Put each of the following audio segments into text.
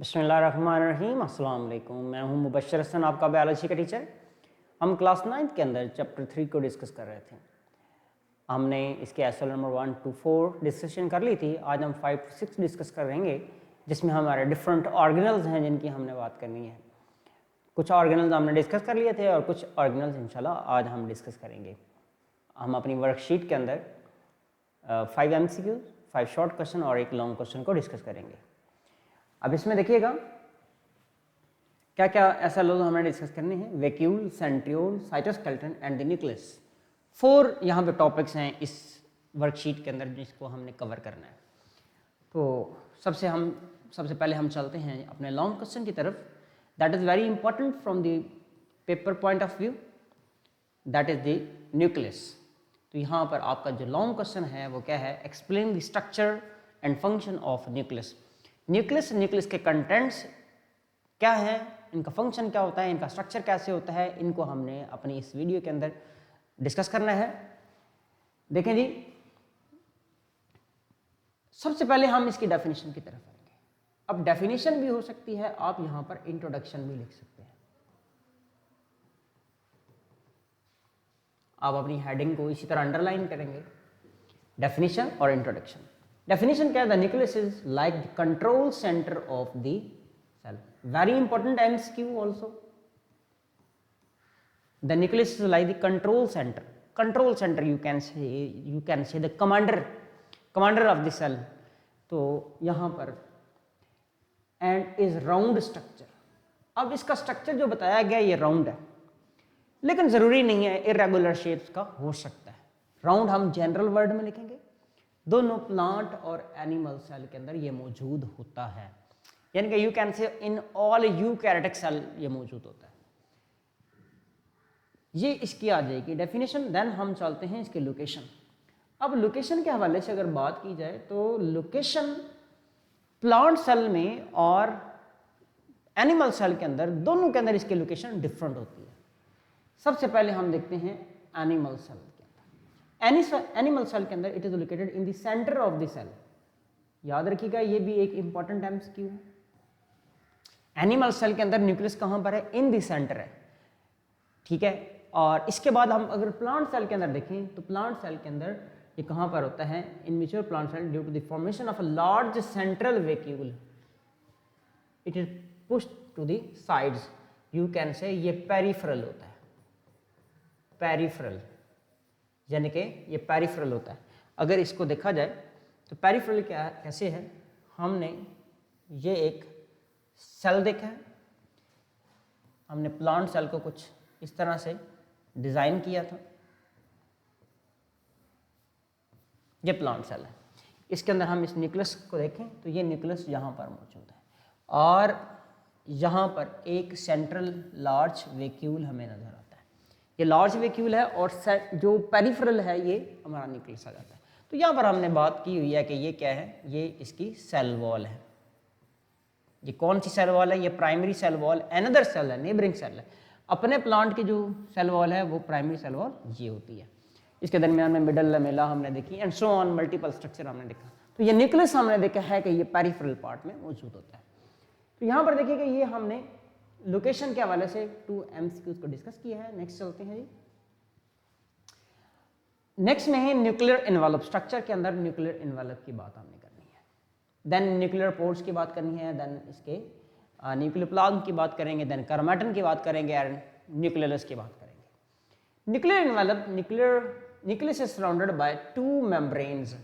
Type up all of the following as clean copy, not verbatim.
बिस्मिल्लाहिर्रहमानिर्रहीम, अस्सलाम वालेकुम। मैं हूं मुबश्शिर हसन, आपका बायोलॉजी का टीचर। हम क्लास 9th के अंदर चैप्टर 3 को डिस्कस कर रहे थे। हमने इसके एसएल नंबर 1 to 4 डिस्कशन कर ली थी। आज हम 5 to 6 डिस्कस करेंगे, जिसमें हमारे डिफरेंट ऑर्गेनल्स हैं जिनकी हमने बात करनी है। कुछ ऑर्गेनल्स हमने डिस्कस कर लिए थे और कुछ ऑर्गेनल्स इंशाल्लाह आज हम डिस्कस करेंगे। हम अपनी वर्कशीट के अंदर 5 MCQ, 5 शॉर्ट क्वेश्चन और एक लॉन्ग क्वेश्चन को डिस्कस करेंगे। अब इसमें देखिएगा क्या क्या ऐसा लोग हमें डिस्कस करने हैं। Vacuole, centriole, cytoskeleton and the nucleus. 4 यहाँ पे टॉपिक्स हैं इस वर्कशीट के अंदर जिसको हमने कवर करना है। तो सबसे पहले हम चलते हैं अपने लॉन्ग क्वेश्चन की तरफ। That is very important from the paper point of view, that is the nucleus. तो यहाँ पर आपका जो लॉन्ग क्वेश्चन है वो क्या है, explain the structure and function of nucleus. Nucleus के कंटेंट्स क्या है, इनका फंक्शन क्या होता है, इनका स्ट्रक्चर कैसे होता है, इनको हमने अपनी इस वीडियो के अंदर डिस्कस करना है। देखें जी, सबसे पहले हम इसकी डेफिनेशन की तरफ आएंगे। अब डेफिनेशन भी हो सकती है, आप यहां पर इंट्रोडक्शन भी लिख सकते हैं। आप अपनी हेडिंग को इसी तरह अंडरलाइन करेंगे, डेफिनेशन और इंट्रोडक्शन। डेफिनेशन क्या है, the nucleus is like the control centre of the cell. Very important MCQ also. The nucleus is like the control centre. Control centre you can say the commander of the cell. तो यहां पर and is round structure. अब इसका structure जो बताया गया ये round है, लेकिन जरूरी नहीं है, इरेगुलर शेप्स का हो सकता है। राउंड हम जनरल वर्ड में लिखेंगे। दोनों प्लांट और एनिमल सेल के अंदर ये मौजूद होता है, यानी कि यू कैन से इन ऑल यूकैरियोटिक सेल ये मौजूद होता है। ये इसकी आ जाएगी डेफिनेशन। देन हम चलते हैं इसके लोकेशन। अब लोकेशन के हवाले से अगर बात की जाए तो लोकेशन प्लांट सेल में और एनिमल सेल के अंदर, दोनों के अंदर इसकी लोकेशन डिफरेंट होती है। सबसे पहले हम देखते हैं एनिमल सेल के अंदर। एनिमल सेल के अंदर it is located in the centre of the cell. याद रखिएगा, ये भी एक इंपॉर्टेंट MCQ है। एनिमल सेल के अंदर न्यूक्लियस कहां पर है, इन द सेंटर है, ठीक है। और इसके बाद हम अगर प्लांट सेल के अंदर देखें तो प्लांट सेल के अंदर ये कहां पर होता है, in mature plant cell due to the formation of a large central vacuole it is pushed to the sides. You can say ये पेरिफेरल होता है, पेरिफेरल, यानी कि ये पेरिफेरल होता है। अगर इसको देखा जाए तो पेरिफेरल क्या है, कैसे है, हमने ये एक सेल देखा है, हमने प्लांट सेल को कुछ इस तरह से डिज़ाइन किया था। ये प्लांट सेल है, इसके अंदर हम इस न्यूक्लियस को देखें तो ये न्यूक्लियस यहाँ पर मौजूद है और यहाँ पर एक सेंट्रल लार्ज वैक्यूल हमें नज़र आता है। ये लार्ज वैक्यूल है और जो पेरिफेरल है ये हमारा न्यूक्लियस आ जाता है। तो यहाँ पर हमने बात की हुई है कि ये क्या है, ये इसकी सेल वॉल है। ये कौन सी सेल वॉल है, ये primary cell wall. Another cell है, नेबरिंग सेल है। अपने प्लांट की जो सेल वॉल है वो प्राइमरी सेल वॉल ये होती है। इसके दरमियान में मिडल लमेला हमने देखी and so on, multiple structure हमने देखा। तो ये न्यूक्लियस हमने देखा है कि ये पेरिफेरल पार्ट में मौजूद होता है। तो यहाँ पर देखिए कि ये हमने लोकेशन के हवाले से 2 MCQs को डिस्कस किया है। नेक्स्ट चलते हैं जी। नेक्स्ट में है न्यूक्लियर इन्वेलप। स्ट्रक्चर के अंदर न्यूक्लियर इन्वेलप की बात हमने करनी है। देन न्यूक्लियर पोर्स की बात करनी है, देन इसके न्यूक्लियर प्लाज्म की बात करेंगे, देन क्रोमैटिन की बात करेंगे एंड न्यूक्लियस की बात करेंगे। Nuclear envelope, nucleus is surrounded by 2 membranes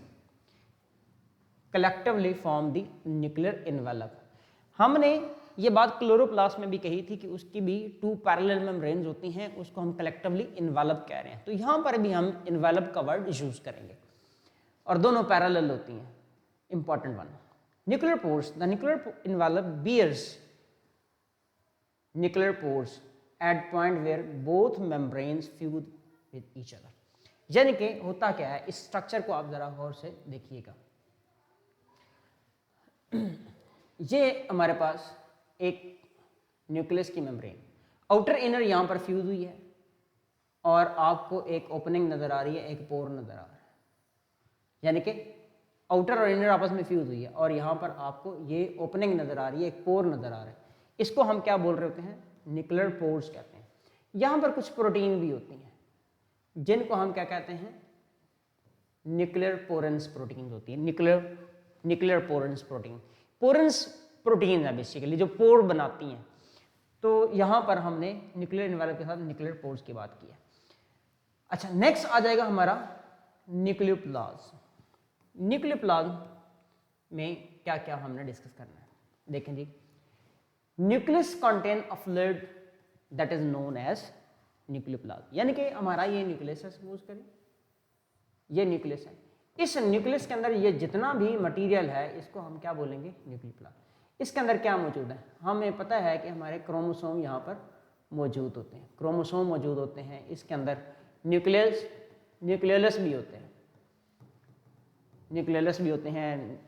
collectively form the nuclear envelope. हमने ये बात क्लोरोप्लास्ट में भी कही थी कि उसकी भी 2 पैरेलल मेम्ब्रेन्स होती हैं, उसको हम कलेक्टिवली इन्वेलप कह रहे हैं। तो यहाँ पर भी हम इन्वेलप का वर्ड यूज करेंगे और दोनों पैरेलल होती हैं। Important one, nuclear pores. The nuclear envelope bears nuclear pores at point where both membranes fuse with each other. यानी कि होता क्या है, इस स्ट्रक्चर को आप जरा गौर से देखिएगा। ये हमारे पास एक न्यूक्लियस की मेम्ब्रेन, आउटर इनर यहाँ पर फ्यूज हुई है और आपको एक ओपनिंग नजर आ रही है, एक पोर नजर आ रहा है, यानी कि आउटर और इनर आपस में फ्यूज हुई है और यहाँ पर आपको ये ओपनिंग नज़र आ रही है, एक पोर नज़र आ रहा है, इसको हम क्या बोल रहे होते हैं, न्यूक्लियर पोर्स कहते हैं। यहाँ पर कुछ प्रोटीन भी होती हैं जिनको हम क्या कहते हैं, न्यूक्लियर पोरेंस प्रोटीन होती है, न्यूक्लियर पोरेंस प्रोटीन। पोरेंस प्रोटीन है बेसिकली जो पोर बनाती हैं। तो यहाँ पर हमने न्यूक्लियर इन्वेलप के साथ न्यूक्लियर पोर्स की बात की है। अच्छा, नेक्स्ट आ जाएगा हमारा न्यूक्लियोप्लाज्म। न्यूक्लियोप्लाज्म में क्या क्या हमने डिस्कस करना है, देखें जी। Nucleus contain a fluid that is known as nucleoplasm, यानी कि हमारा ये न्यूक्लियस है, सपोज करें ये न्यूक्लियस है। इस न्यूक्लियस के अंदर ये जितना भी मटेरियल है इसको हम क्या बोलेंगे, न्यूक्लियोप्लाज्म। इसके अंदर क्या मौजूद है, हमें पता है कि हमारे क्रोमोसोम यहाँ पर मौजूद होते हैं, क्रोमोसोम मौजूद होते हैं। इसके अंदर न्यूक्लियस भी होते हैं, न्यूक्लियस भी होते हैं।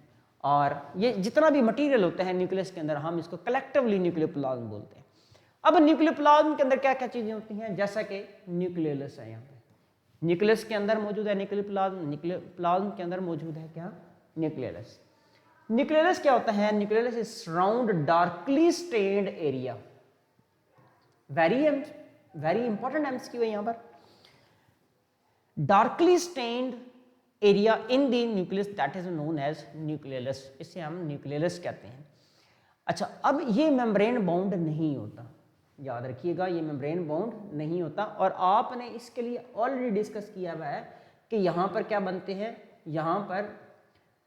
और ये जितना भी मटेरियल होता है न्यूक्लियस के अंदर हम इसको कलेक्टिवली न्यूक्लियोप्लाज्म बोलते हैं। अब न्यूक्लियोप्लाज्म के अंदर क्या क्या चीज़ें होती हैं, जैसा कि न्यूक्लियस है, यहाँ पे न्यूक्लियस के अंदर मौजूद है न्यूक्लियोप्लाज्म, न्यूक्लियोप्लाज्म के अंदर मौजूद है क्या, न्यूक्लियस। न्यूक्लियस क्या होता है, nucleus is surround darkly stained area. Very important MCQ है यहाँ पर। Darkly stained area in the nucleus that is known as nucleus, इसे हम न्यूक्लियस कहते हैं। अच्छा, अब ये मेम्ब्रेन बाउंड नहीं होता, याद रखिएगा ये मेम्ब्रेन बाउंड नहीं होता। और आपने इसके लिए ऑलरेडी डिस्कस किया हुआ है कि यहाँ पर क्या बनते हैं, यहाँ पर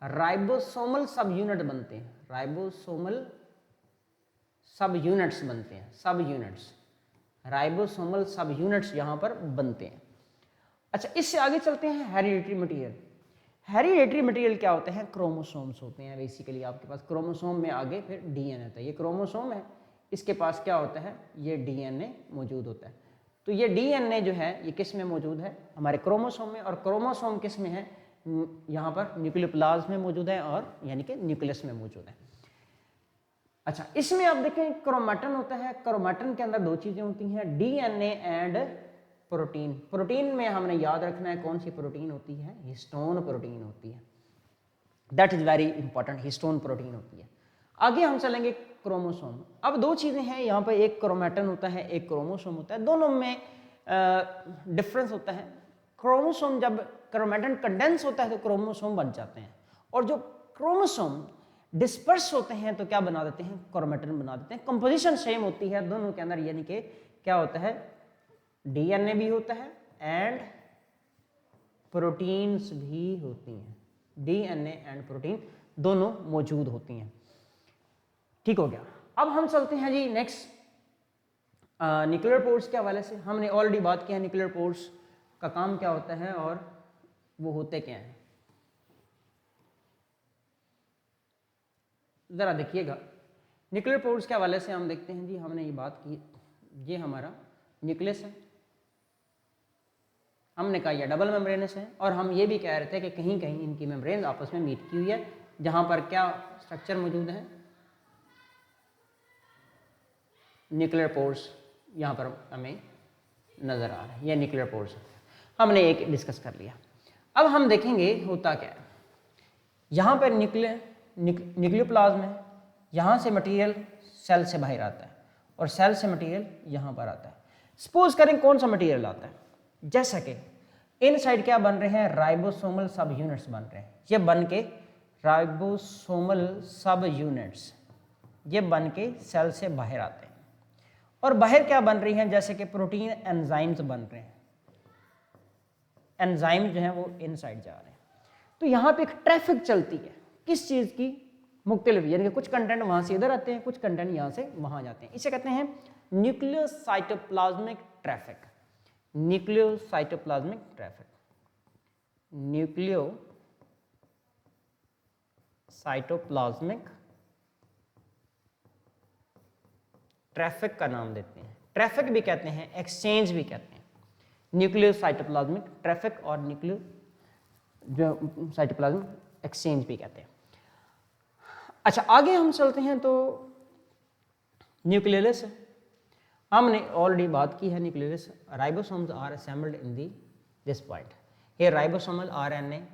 राइबोसोमल सब यूनिट बनते हैं, राइबोसोमल सब यूनिट्स बनते हैं, सब यूनिट्स, राइबोसोमल सब यूनिट्स यहाँ पर बनते हैं। अच्छा, इससे आगे चलते हैं हेरिडिटरी मटेरियल। हेरिडिटरी मटेरियल क्या होते हैं, क्रोमोसोम्स होते हैं बेसिकली। आपके पास क्रोमोसोम में आगे फिर डीएनए होता है, ये क्रोमोसोम है, इसके पास क्या होता है, ये डीएनए मौजूद होता है। तो ये डीएनए जो है ये किस में मौजूद है, हमारे क्रोमोसोम में। और क्रोमोसोम किस में है, यहाँ पर न्यूक्लियोप्लाज्म में मौजूद है, और यानी कि न्यूक्लियस में मौजूद है। अच्छा, इसमें आप देखें क्रोमैटिन होता है। क्रोमैटिन के अंदर दो चीज़ें होती हैं, डीएनए एंड प्रोटीन। प्रोटीन में हमने याद रखना है कौन सी प्रोटीन होती है, हिस्टोन प्रोटीन होती है, that is very important, histone protein होती है। आगे हम चलेंगे क्रोमोसोम। अब दो चीज़ें हैं यहाँ पर, एक क्रोमैटिन होता है, एक क्रोमोसोम होता है, दोनों में डिफरेंस होता है। क्रोमोसोम जब क्रोमैटिन कंडेंस होता है तो क्रोमोसोम बन जाते हैं, और जो क्रोमोसोम डिस्पर्स होते हैं तो क्या बना देते हैं, क्रोमैटिन बना देते हैं। कंपोजिशन सेम होती है दोनों के अंदर, यानी कि क्या होता है, डीएनए भी होता है एंड प्रोटीन्स भी होती हैं, डीएनए एंड प्रोटीन दोनों मौजूद होती हैं। ठीक हो गया। अब हम चलते हैं जी नेक्स्ट न्यूक्लियर पोर्स के हवाले से। हमने ऑलरेडी बात की है न्यूक्लियर पोर्स का काम क्या होता है और वो होते क्या हैं। ज़रा देखिएगा, न्यूक्लियर पोर्स के हवाले से हम देखते हैं जी, हमने ये बात की, ये हमारा न्यूक्लियस है, हमने कहा यह डबल मेम्ब्रेनस है, और हम ये भी कह रहे थे कि कहीं कहीं इनकी मेम्ब्रेन आपस में मीट की हुई है, जहाँ पर क्या स्ट्रक्चर मौजूद है, न्यूक्लियर पोर्स यहाँ पर हमें नज़र आ रहा है, यह न्यूक्लियर पोर्स हमने एक डिस्कस कर लिया। अब हम देखेंगे होता क्या है। यहाँ पर न्यूक्लियोप्लाज्म है, यहाँ से मटेरियल सेल से बाहर आता है और सेल से मटेरियल यहाँ पर आता है। सपोज करें कौन सा मटेरियल आता है, जैसा कि इन साइड क्या बन रहे हैं, राइबोसोमल सब यूनिट्स बन रहे हैं, ये बन के राइबोसोमल सब यूनिट्स ये बन के सेल से बाहर आते हैं, और बाहर क्या बन रही हैं, जैसे कि प्रोटीन एंजाइम्स बन रहे हैं, एंजाइम जो हैं वो इन साइड जा रहे हैं। तो यहाँ पे एक ट्रैफिक चलती है, किस चीज़ की, मुख्तलिफ, यानी कि कुछ कंटेंट वहाँ से इधर आते हैं, कुछ कंटेंट यहाँ से वहाँ जाते हैं। इसे कहते हैं nucleocytoplasmic traffic, nucleocytoplasmic traffic, nucleocytoplasmic traffic का नाम देते हैं। ट्रैफिक भी कहते हैं, एक्सचेंज भी कहते हैं, न्यूक्लियोसाइटोप्लाज्मिक ट्रैफिक और न्यूक्लियो जो साइटोप्लाज्मिक एक्सचेंज भी कहते हैं। अच्छा, आगे हम चलते हैं तो न्यूक्लियस है, हमने ऑलरेडी बात की है nucleus. Ribosomes are assembled in the this point, ये ribosomal RNA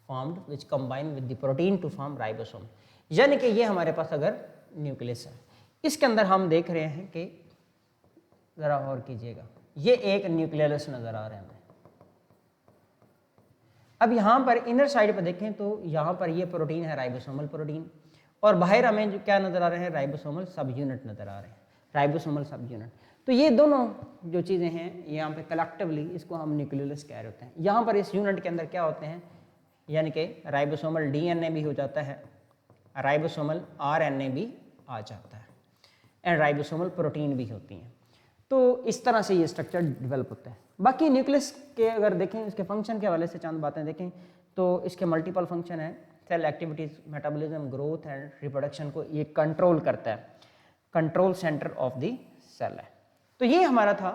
formed which combine with the protein to form ribosome। यानी कि ये हमारे पास अगर न्यूक्लियस है, इसके अंदर हम देख रहे हैं कि ज़रा और कीजिएगा, ये एक न्यूक्लियस नज़र आ रहा है हमें। अब यहाँ पर इनर साइड पर देखें तो यहाँ पर ये प्रोटीन है राइबोसोमल प्रोटीन, और बाहर हमें जो क्या नज़र आ रहे हैं, राइबोसोमल सब यूनिट नज़र आ रहे हैं, राइबोसोमल सब यूनिट। तो ये दोनों जो चीज़ें हैं यहाँ पे कलेक्टिवली इसको हम न्यूक्लियस कह रहे होते हैं। यहाँ पर इस यूनिट के अंदर क्या होते हैं, यानी कि राइबोसोमल डीएनए भी हो जाता है, राइबोसोमल आरएनए भी आ जाता है, एंड राइबोसोमल प्रोटीन भी होती हैं। तो इस तरह से ये स्ट्रक्चर डेवलप होता है। बाकी न्यूक्लियस के अगर देखें, इसके फंक्शन के हवाले से चंद बातें देखें तो इसके मल्टीपल फंक्शन है। Cell activities, metabolism, growth and reproduction को ये कंट्रोल करता है, control centre of the cell है। तो ये हमारा था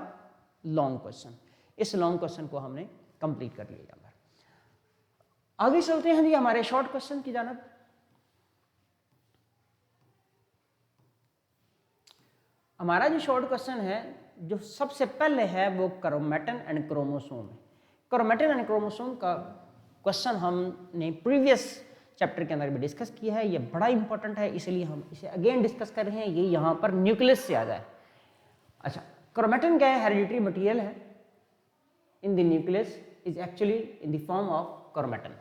लॉन्ग क्वेश्चन। इस लॉन्ग क्वेश्चन को हमने कंप्लीट कर लिया। आगे चलते हैं जी हमारे शॉर्ट क्वेश्चन की जानब। हमारा जो शॉर्ट क्वेश्चन है, जो सबसे पहले है वो क्रोमेटिन एंड क्रोमोसोम है। क्रोमेटिन एंड क्रोमोसोम का क्वेश्चन हमने प्रीवियस चैप्टर के अंदर भी डिस्कस किया है। ये बड़ा इंपॉर्टेंट है, इसलिए हम इसे अगेन डिस्कस कर रहे हैं, ये यहाँ पर न्यूक्लियस से आ जाए। अच्छा, क्रोमेटिन क्या है, हेरिडिटरी मटेरियल है इन the nucleus, is actually in the form of chromatin.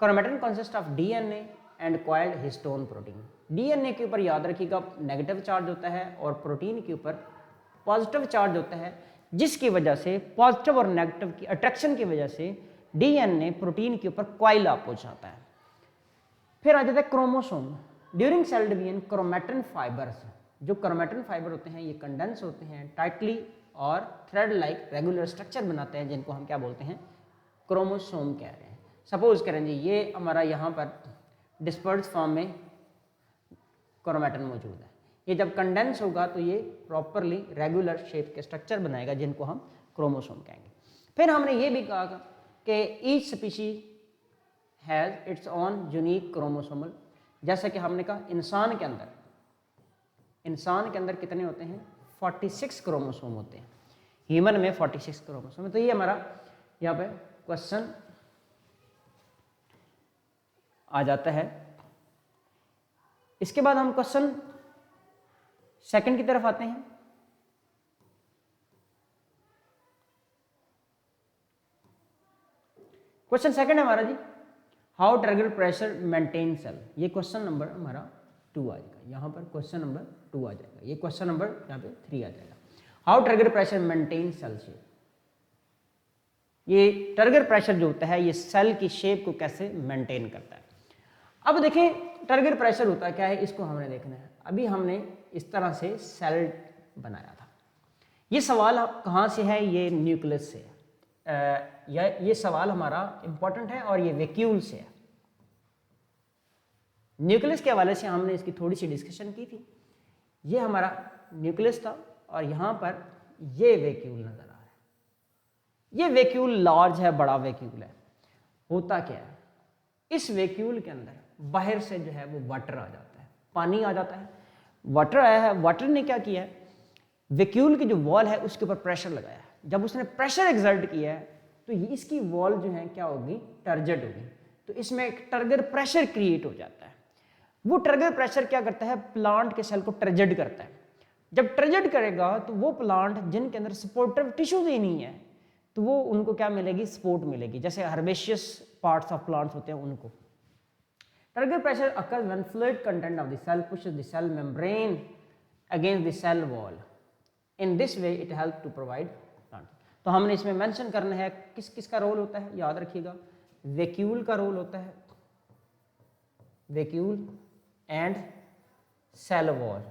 Chromatin consist of DNA and coiled histone protein. DNA के ऊपर याद रखिएगा नेगेटिव चार्ज होता है और प्रोटीन के ऊपर पॉजिटिव चार्ज होता है, जिसकी वजह से पॉजिटिव और नेगेटिव की अट्रैक्शन की वजह से डीएनए प्रोटीन के ऊपर कॉइल अप हो जाता है। फिर आ जाता है chromosome. During cell division chromatin fibres, जो क्रोमेटिन फाइबर होते हैं ये कंडेंस होते हैं टाइटली और थ्रेड लाइक रेगुलर स्ट्रक्चर बनाते हैं, जिनको हम क्या बोलते हैं, क्रोमोसोम कह रहे हैं। सपोज करें जी ये हमारा यहाँ पर डिस्पर्स फॉर्म में क्रोमेटिन मौजूद है, ये जब कंडेंस होगा तो ये प्रॉपरली रेगुलर शेप के स्ट्रक्चर बनाएगा, जिनको हम क्रोमोसोम कहेंगे। फिर हमने ये भी कहा कि each species has its own unique chromosomal, जैसे कि हमने कहा इंसान के अंदर कितने होते हैं, 46 क्रोमोसोम होते हैं, ह्यूमन में 46 क्रोमोसोम है। तो ये हमारा यहाँ पे क्वेश्चन आ जाता है। इसके बाद हम क्वेश्चन सेकंड की तरफ आते हैं। क्वेश्चन सेकंड है हमारा जी, how trigger pressure maintain cell. ये क्वेश्चन नंबर हमारा 2 आ जाएगा, यहाँ पर क्वेश्चन नंबर 2 आ जाएगा, ये क्वेश्चन नंबर यहाँ पे 3 आ जाएगा। How trigger pressure maintain cell shape. ये ट्रिगर प्रेशर जो होता है ये सेल की शेप को कैसे मेंटेन करता है। अब देखें ट्रिगर प्रेशर होता क्या है, इसको हमने देखना है। अभी हमने इस तरह से सेल बनाया था। ये सवाल कहाँ से है, ये न्यूक्लियस से है। ये सवाल हमारा इंपॉर्टेंट है और ये वैक्यूल से है। न्यूक्लियस के हवाले से हमने इसकी थोड़ी सी डिस्कशन की थी। ये हमारा न्यूक्लियस था और यहाँ पर ये वैक्यूल नजर आ रहा है। ये वैक्यूल लार्ज है, बड़ा वैक्यूल है। होता क्या है, इस वैक्यूल के अंदर बाहर से जो है वो वाटर आ जाता है, पानी आ जाता है। वाटर आया है, वाटर ने क्या किया है, वैक्यूल की जो वॉल है उसके ऊपर प्रेशर लगाया है। जब उसने प्रेशर एक्सर्ट किया है तो ये इसकी वॉल जो है क्या होगी, टर्जेड होगी। तो इसमें एक ट्रिगर प्रेशर क्रिएट हो जाता है। वो ट्रिगर प्रेशर क्या करता है, प्लांट के सेल को टर्जेड करता है। जब टर्जेड करेगा तो वो प्लांट जिनके अंदर सपोर्टिव टिश्यूज ही नहीं है तो वो उनको क्या मिलेगी, सपोर्ट मिलेगी। जैसे हर्बेशियस पार्ट्स ऑफ प्लांट्स होते हैं उनको। Trigger pressure occurs when fluid content of the cell pushes the cell membrane against the cell wall. In this way, it helps to provide plant. तो हमने इसमें मेंशन करना है किस किस का रोल होता है, याद रखिएगा वैक्यूल का रोल होता है, वैक्यूल एंड सेल वॉल,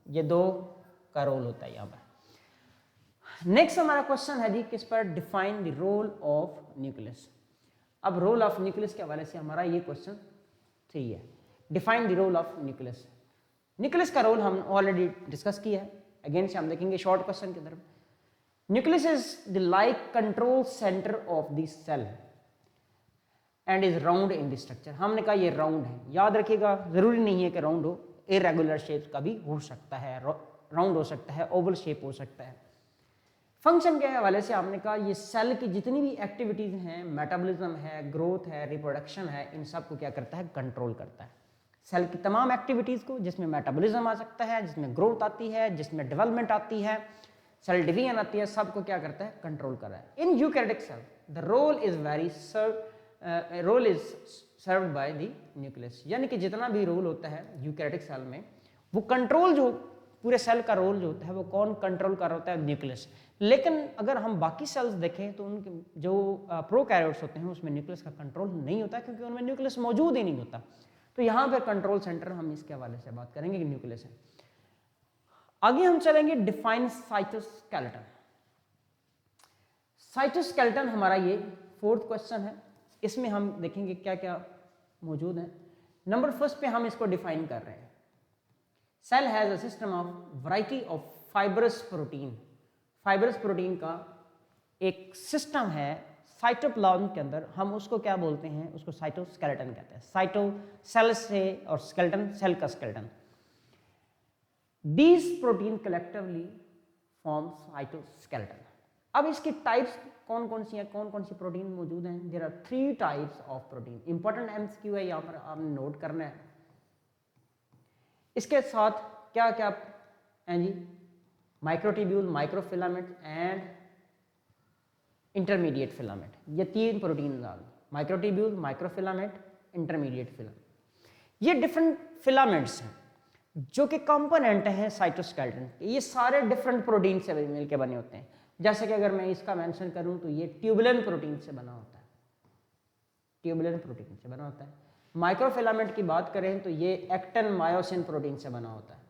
ये दो का रोल होता है यहाँ पर। नेक्स्ट हमारा क्वेश्चन है जी किस पर, define the role of nucleus. अब रोल ऑफ न्यूक्लियस के हवाले से हमारा ये क्वेश्चन 3 है, define the role of nucleus. Nucleus का रोल हम ऑलरेडी डिस्कस किया है, अगेन से हम देखेंगे शॉर्ट क्वेश्चन के अंदर। Nucleus is the like control centre of the cell and is round in the structure. हमने कहा ये राउंड है, याद रखिएगा जरूरी नहीं है कि राउंड हो, इरेगुलर शेप का भी हो सकता है, राउंड हो सकता है, ओवल शेप हो सकता है। फंक्शन के हवाले से आपने कहा ये सेल की जितनी भी एक्टिविटीज़ हैं, मेटाबॉलिज्म है, ग्रोथ है, रिप्रोडक्शन है, इन सब को क्या करता है, कंट्रोल करता है। सेल की तमाम एक्टिविटीज़ को, जिसमें मेटाबॉलिज्म आ सकता है, जिसमें ग्रोथ आती है, जिसमें डेवलपमेंट आती है, सेल डिवीजन आती है, सबको क्या करता है, कंट्रोल कर रहा है। In eukaryotic cell the role is served by the nucleus, यानी कि जितना भी रोल होता है यूकैरियोटिक सेल में, वो कंट्रोल जो पूरे सेल का रोल जो होता है वो कौन कंट्रोल कर रहा होता है, न्यूक्लियस। लेकिन अगर हम बाकी सेल्स देखें तो उनके जो प्रोकैरियोट्स होते हैं उसमें न्यूक्लियस का कंट्रोल नहीं होता, क्योंकि उनमें न्यूक्लियस मौजूद ही नहीं होता। तो यहाँ पर कंट्रोल सेंटर हम इसके हवाले से बात करेंगे कि न्यूक्लियस है। आगे हम चलेंगे डिफाइन साइटोस्केलेटन। साइटोस्केलेटन हमारा ये 4th क्वेश्चन है। इसमें हम देखेंगे क्या क्या मौजूद है। नंबर 1 पे हम इसको डिफाइन कर रहे हैं। Cell has a system of variety of fibrous protein. Fibrous protein का एक सिस्टम है साइटोप्लाज्म के अंदर, हम उसको क्या बोलते हैं, उसको साइटोस्केलेटन कहते हैं। साइटो सेल से और स्केलेटन सेल का skeleton. These protein collectively form cytoskeleton। अब इसकी टाइप्स कौन कौन सी हैं, कौन कौन सी प्रोटीन मौजूद हैं। There are 3 types of protein। Important MCQ है, यहाँ पर आपने नोट करना है। इसके साथ क्या क्या हैं जी, microtubule, microfilament and intermediate filament. ये 3 प्रोटीन आ गए, माइक्रोट्यूब्यूल, माइक्रोफिलामेंट, इंटरमीडिएट फिलामेंट। ये डिफरेंट फिलामेंट्स हैं जो कि कंपोनेंट हैं साइटोस्केलेटन के। ये सारे डिफरेंट प्रोटीन से मिलकर बने होते हैं। जैसे कि अगर मैं इसका मेंशन करूं तो ये ट्यूबुलिन प्रोटीन से बना होता है, ट्यूबुलिन प्रोटीन से बना होता है। माइक्रोफिलामेंट की बात करें तो ये एक्टिन मायोसिन प्रोटीन से बना होता है।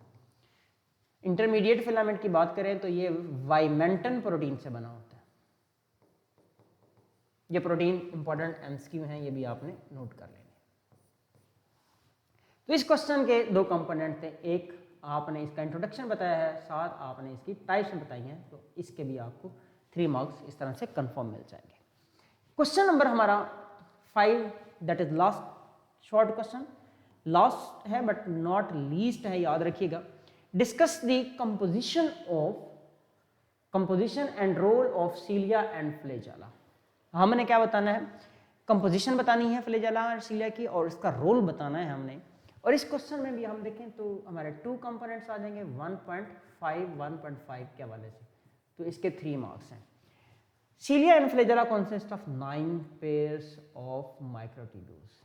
इंटरमीडिएट फिलामेंट की बात करें तो ये वाइमेंटन प्रोटीन से बना होता है। ये प्रोटीन इंपॉर्टेंट MCQ हैं, ये भी आपने नोट कर लेने। तो इस क्वेश्चन के 2 कंपोनेंट थे, एक आपने इसका इंट्रोडक्शन बताया है, साथ आपने इसकी टाइप्स बताई हैं। तो इसके भी आपको 3 मार्क्स इस तरह से कंफर्म मिल जाएंगे। क्वेश्चन नंबर हमारा 5, that is last short question, last है बट नॉट लीस्ट है, याद रखिएगा। Discuss the composition and role of cilia and flagella. हमने क्या बताना है, कंपोजिशन बतानी है फ्लैजेला और सीलिया की, और इसका रोल बताना है हमने। और इस क्वेश्चन में भी हम देखें तो हमारे 2 कंपोनेंट्स आ जाएंगे 1.5 के हवाले से। तो इसके 3 मार्क्स हैं। सीलिया and flagella consist of 9 pairs of microtubules.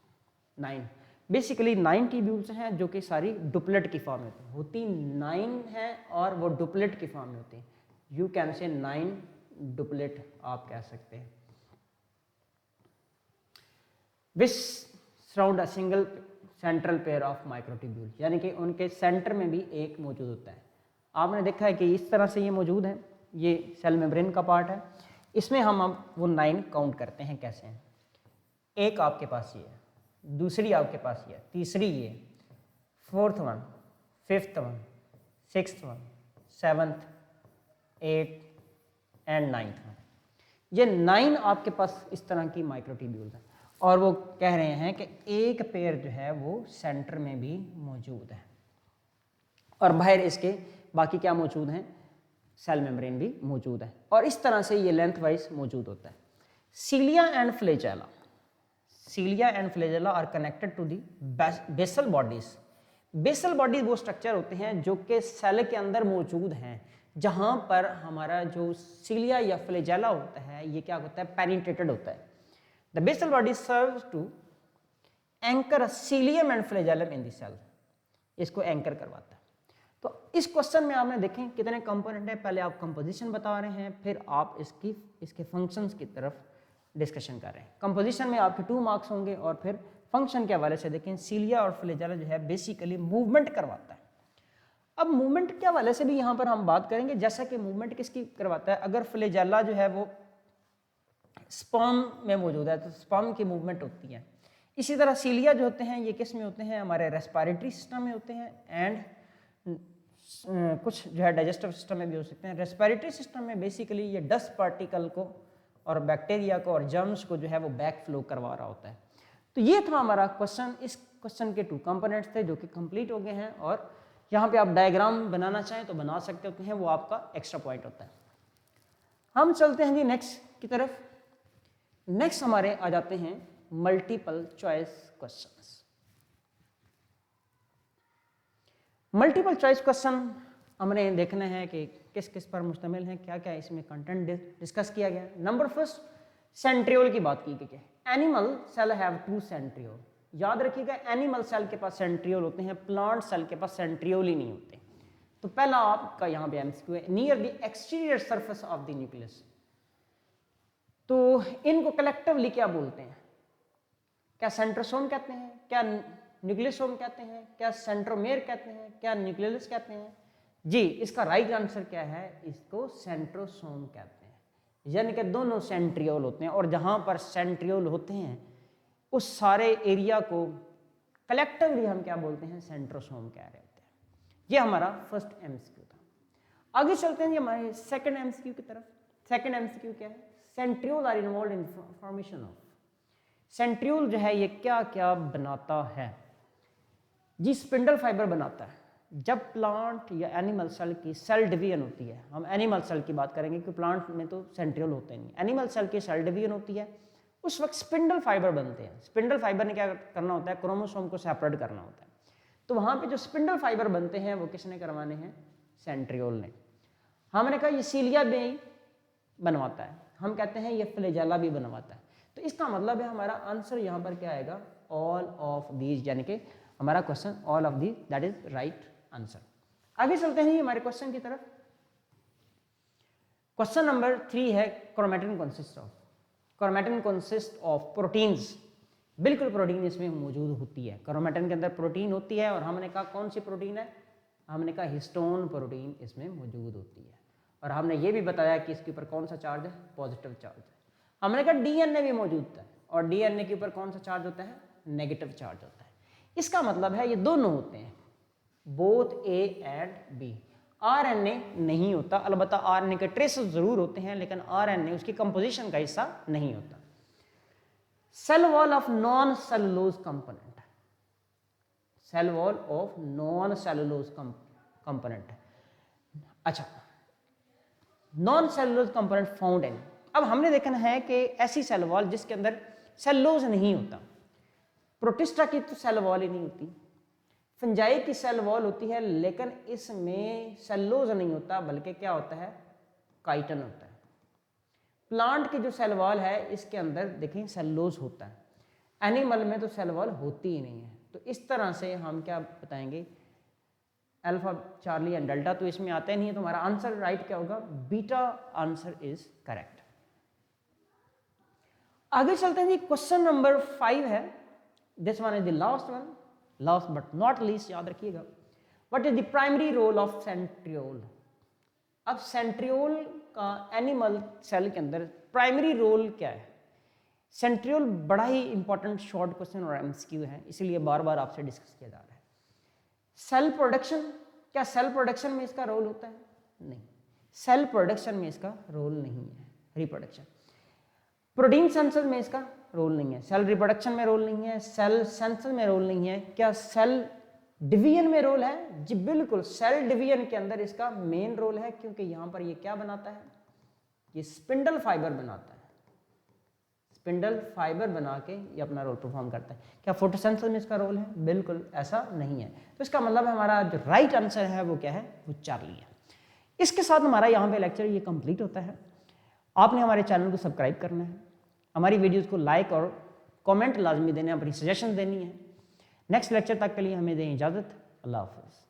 9 basically 9 tubules हैं जो कि सारी डुप्लेट की फॉर्म में होती 9 है, और वो डुप्लेट की फॉर्म में होती हैं। यू कैन से 9 डुप्लेट आप कह सकते हैं। Which surround a single central pair of microtubule, यानी कि उनके सेंटर में भी एक मौजूद होता है। आपने देखा है कि इस तरह से ये मौजूद है, ये सेल मेम्ब्रेन का पार्ट है। इसमें हम अब वो 9 काउंट करते हैं। कैसे हैं, एक आपके पास ये है, दूसरी आपके पास ये है, तीसरी ये, 4th one, 5th one, 6th one, 7th, 8th and 9th one. ये 9 आपके पास इस तरह की माइक्रोट्यूब्यूल्स हैं, और वो कह रहे हैं कि एक पेयर जो है वो सेंटर में भी मौजूद है, और बाहर इसके बाकी क्या मौजूद हैं, सेल मेम्ब्रेन भी मौजूद है, और इस तरह से ये लेंथ वाइज मौजूद होता है। Cilia and flagella are connected to the basal bodies. Basal bodies वो स्ट्रक्चर होते हैं जो कि सेल के अंदर मौजूद हैं, जहाँ पर हमारा जो सीलिया या फ्लैजेला होता है ये क्या होता है, पेनिट्रेटेड होता है। The basal body serves to anchor a cilium and flagellum in the cell। इसको एंकर करवाता है। तो इस क्वेश्चन में आपने देखें कितने कंपोनेंट है, पहले आप कंपोजिशन बता रहे हैं, फिर आप इसके फंक्शंस की तरफ डिस्कशन कर रहे हैं। कंपोजिशन में आपके 2 मार्क्स होंगे, और फिर फंक्शन के हवाले से देखें सीलिया और फ्लैजेला जो है बेसिकली मूवमेंट करवाता है। अब मूवमेंट के हवाले से भी यहाँ पर हम बात करेंगे, जैसा कि मूवमेंट किसकी करवाता है। अगर फ्लैजेला जो है वो स्पर्म में मौजूद है तो स्पर्म की मूवमेंट होती है। इसी तरह सीलिया जो होते हैं ये किस में होते हैं, हमारे रेस्पिरेटरी सिस्टम में होते हैं, एंड कुछ जो है डाइजेस्टिव सिस्टम में भी हो सकते हैं। रेस्पिरेटरी सिस्टम में बेसिकली ये डस्ट पार्टिकल को और बैक्टीरिया को और जर्म्स को जो है वो बैक फ्लो करवा रहा होता है। तो ये था हमारा क्वेश्चन। इस क्वेश्चन के 2 कंपोनेंट्स थे जो कि कंप्लीट हो गए हैं, और यहाँ पे आप डायग्राम बनाना चाहें तो बना सकते हैं, वो आपका एक्स्ट्रा पॉइंट होता है। हम चलते हैं जी नेक्स्ट की तरफ। नेक्स्ट हमारे आ जाते हैं multiple choice questions. Multiple choice question हमने देखना है कि किस किस पर मुश्तमिल है, क्या क्या इसमें कंटेंट डिस्कस किया गया। नंबर फर्स्ट, सेंट्रियोल की बात की गई है। Animal cell have 2 centriole. याद रखिएगा, एनिमल सेल के पास सेंट्रियोल होते हैं, प्लांट सेल के पास सेंट्रियोल ही नहीं होते। तो पहला आपका यहाँ पे एमसीक्यू है, near the exterior surface of the nucleus. तो इनको कलेक्टिवली क्या बोलते हैं? क्या सेंट्रोसोम कहते हैं, क्या न्यूक्लियोसोम कहते हैं, क्या सेंट्रोमेयर कहते हैं, क्या न्यूक्लियस कहते हैं? जी, इसका राइट आंसर क्या है? इसको सेंट्रोसोम कहते हैं। यानी कि दोनों सेंट्रियोल होते हैं, और जहां पर सेंट्रियोल होते हैं उस सारे एरिया को कलेक्टिवली हम क्या बोलते हैं? सेंट्रोसोम कह रहे होते हैं। ये हमारा फर्स्ट एमसीक्यू था। आगे चलते हैं ये हमारे सेकंड एमसीक्यू की तरफ। सेकंड एमसीक्यू क्या है? Centriole are involve in formation of. Centriole जो है ये क्या क्या बनाता है? जी, स्पिंडल फाइबर बनाता है। जब प्लांट या एनिमल सेल की सेल डिवीजन होती है, हम एनिमल सेल की बात करेंगे क्योंकि प्लांट में तो सेंट्रियोल होते नहीं, एनिमल सेल की सेल डिवीजन होती है, उस वक्त स्पिंडल फाइबर बनते हैं। स्पिंडल फाइबर ने क्या करना होता है? क्रोमोसोम को सेपरेट करना होता है। तो वहाँ पे जो स्पिंडल फाइबर बनते हैं वो किसने करवाने हैं? सेंट्रियोल ने। हमने कहा ये सीलिया भी बनवाता है, हम कहते हैं ये फ्लैजेला भी बनवाता है। तो इसका मतलब है हमारा आंसर यहाँ पर क्या आएगा? ऑल ऑफ दीज, यानी कि हमारा question all of these, that is right answer. आगे चलते हैं हमारे क्वेश्चन की तरफ। क्वेश्चन नंबर 3 है, chromatin consist of. Chromatin consist of proteins. बिल्कुल प्रोटीन इसमें मौजूद होती है, क्रोमैटिन के अंदर प्रोटीन होती है। और हमने कहा कौन सी प्रोटीन है? हमने कहा हिस्टोन प्रोटीन इसमें मौजूद होती है। और हमने ये भी बताया कि इसके ऊपर कौन सा चार्ज है? पॉजिटिव चार्ज है। हमने कहा डीएनए भी मौजूद है, और डीएनए के ऊपर कौन सा चार्ज होता है? नेगेटिव चार्ज होता है। इसका मतलब है ये दोनों होते हैं, both A and B. RNA नहीं होता, अलबत्ता आरएनए के ट्रेसेस जरूर होते हैं, लेकिन आरएनए उसकी कंपोजिशन का हिस्सा नहीं होता। Cell wall of non cellulose component. Cell wall of non cellulose component. अच्छा, non cellulose component found in. अब हमने देखना है कि ऐसी सेल वॉल जिसके अंदर सेलुलोज नहीं होता। प्रोटिस्टा की तो सेल वॉल ही नहीं होती, फंजाई की सेल वॉल होती है, लेकिन इसमें सेलुलोज नहीं होता, बल्कि क्या होता है? काइटन होता है। प्लांट की जो सेल वॉल है इसके अंदर देखें सेलुलोज होता है, एनिमल में तो सेल वॉल होती ही नहीं है। तो इस तरह से हम क्या बताएंगे? अल्फा, चार्ली एंड डेल्टा तो इसमें आता ही नहीं है, तो हमारा आंसर राइट क्या होगा? बीटा आंसर इज करेक्ट। आगे चलते हैं जी, क्वेश्चन नंबर 5 है, this one is the last one, last but not least. याद रखिएगा, what is the primary role of centriole. अब सेंट्रियोल का एनिमल सेल के अंदर प्राइमरी रोल क्या है? सेंट्रियोल बड़ा ही इंपॉर्टेंट शॉर्ट क्वेश्चन और एमसीक्यू है, इसलिए बार बार आपसे डिस्कस किया जा रहा है। सेल प्रोडक्शन, क्या सेल प्रोडक्शन में इसका रोल होता है? नहीं, सेल प्रोडक्शन में इसका रोल नहीं है। रिप्रोडक्शन, प्रोटीन सेंसस में इसका रोल नहीं है, सेल रिप्रोडक्शन में रोल नहीं है, सेल सेंसस में रोल नहीं है। क्या सेल डिवीजन में रोल है? जी बिल्कुल, सेल डिवीजन के अंदर इसका मेन रोल है, क्योंकि यहां पर ये क्या बनाता है? ये स्पिंडल फाइबर बनाता है। स्पिंडल फाइबर बना के ये अपना रोल परफॉर्म करता है। क्या फोटोसिंथेसिस में इसका रोल है? बिल्कुल ऐसा नहीं है। तो इसका मतलब हमारा जो राइट आंसर है वो क्या है? वो चार्ली है। इसके साथ हमारा यहाँ पे लेक्चर ये कंप्लीट होता है। आपने हमारे चैनल को सब्सक्राइब करना है, हमारी वीडियोस को लाइक और कमेंट लाजमी देने, अपनी सजेशन देनी है। नेक्स्ट लेक्चर तक के लिए हमें दें इजाज़त। अल्लाह हाफ़िज़।